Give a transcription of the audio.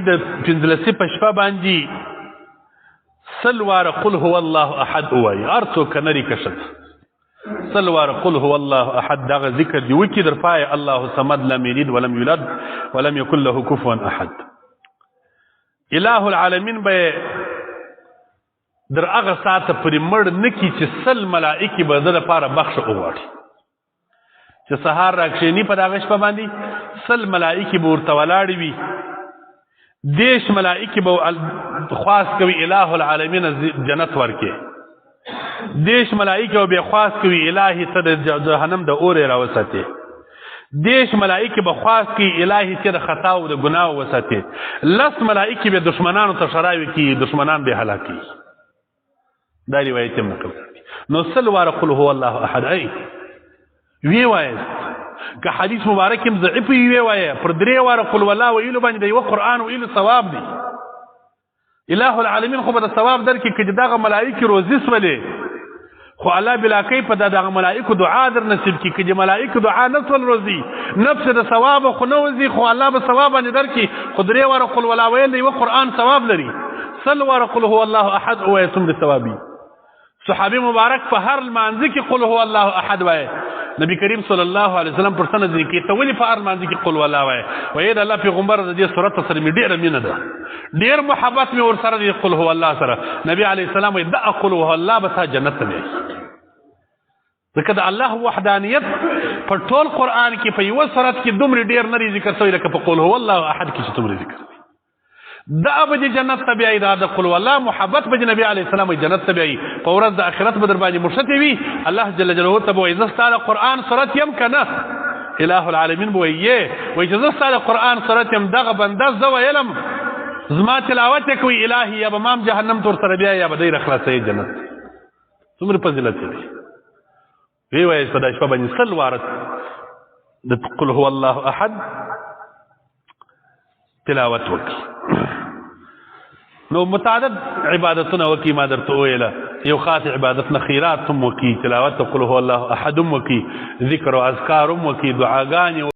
د پنځلسې په شپه باندې سل واره قل هو الله احد ووایي هر څوک که نري که ښځه سل واره قل هو الله احد دغه ذکر دې وکړي در پایه الله صمد لم یلد ولم یولد ولم یکن له کفوا احد اله العالمین به در هغه ساعته پورې مړ نه کړي چې سل ملائکې به د لپاره بخښه وغواړي چې سهار راکښېني په دغه شپه باندې سل ملائکې به ورته ولاړې وي دیش ملائکې به خواست کوي اله العالمین جنت ورکې دیش ملائکې به خواست کوي الهي ته د جهنم د اورې راوساتې دیش ملائکې به خواست کوي الهي ته د خطا او د ګناه وساتې لس ملائکې به دشمنانو ته شراوي کوي دشمنان به هلاکي دا روایت هم نقل کړي نو سل واره قل هو الله احد ای وی وایست که حدیث مبارک هم ضعیف وی وایه پر درې واره قل والله ویلو باندې د یوه قرآن ویلو ثواب دی اله العالمین خو به د ثواب درکړي که دغه ملائکې روزي سولې خو الله بلا کوي په دغه ملائکو دعا در نصیب کړي که د ملائکو دعا نه سول روزي نفس د ثواب خو نه وځي خو الله به ثواب باندې درکړي خو درې واره قل والله ویل د یوه قرآن ثواب لري سل واره قل هو الله احد ووایه څومره ثوابي صحابي مبارک په هر لمانځه کې قل هو الله احد وایه نبی کریم صلی الله علیه وسلم پر سند کې ته ولې په هر لمانځه کې قل هو الله وایه وایي د الله پیغمبر د دې صورت سره مې ډېره مینه ده ډېر محبت مې ورسره دی قل هو الله سره نبی علیه السلام وایي دغه قل هو الله به تا جنت ته بیایي ځکه د الله وحدانیت په ټول قرآن کې په یوه صورت کې دومره ډېر نه دی ذکر شوی لکه په قل هو الله احد کې چې دومره ذکر دی دا به د جنت ته بیایي دا د قل والله محبت به د نبي علیه السلام جنت ته بیایي په ورځ د آخرت به در باندې مرشتې وي الله جل جلاله ته به وایي زه ستا د قرآن صورت یم که نه اله العالمین به وایي وایي چې زه ستا د قرآن صورت یم دغه بنده زه ویلم زما تلاوت یې کوي الهي یا به مام جهنم ته ورسره بیایي یا به دی راخلاصوي جنت څومره فضیلت دی وی وایي په دا شپه باندې سل واره د قل هو الله احد تلاوت وکړي نو متعدد عبادتونه وکي ما درته وویله یو خاص عبادت نه خیرات هم وکي تلاوت قل هو الله احد هم وکي ذکر او اذکار هم وکي دعاګانې